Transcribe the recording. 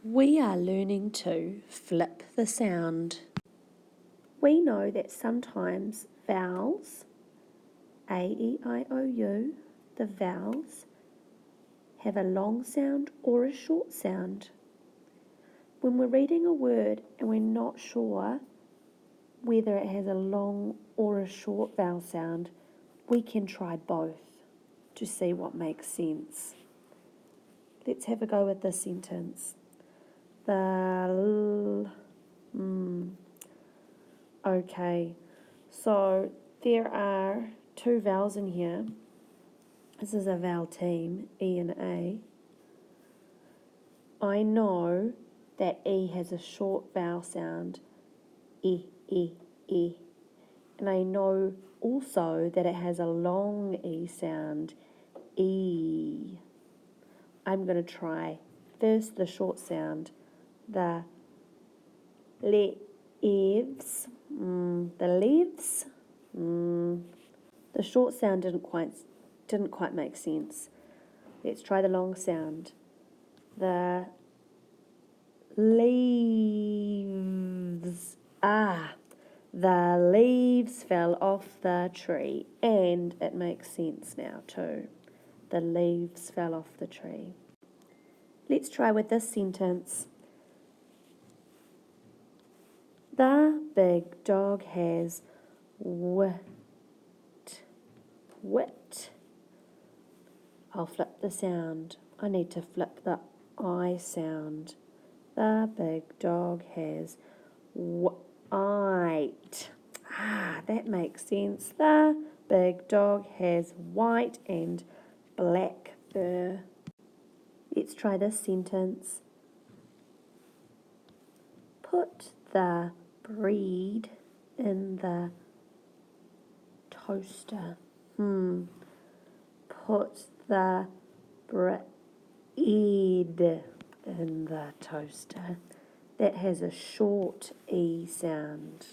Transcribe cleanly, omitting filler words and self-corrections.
We are learning to flip the sound. We know that sometimes vowels, A, E, I, O, U, the vowels, have a long sound or a short sound. When we're reading a word and we're not sure whether it has a long or a short vowel sound, we can try both to see what makes sense. Let's have a go with this sentence. Okay, so there are two vowels in here. This is a vowel team, E and A. I know that E has a short vowel sound, E, E, E. And I know also that it has a long E sound, E. I'm going to try first the short sound, the leaves, the leaves. The short sound didn't quite make sense. Let's try the long sound. The leaves. The leaves fell off the tree. And it makes sense now too. The leaves fell off the tree. Let's try with this sentence. The big dog has wit. I'll flip the sound. I need to flip the I sound. The big dog has white. That makes sense. The big dog has white and black fur. Let's try this sentence. Put the bread in the toaster. Put the bread in the toaster. That has a short E sound.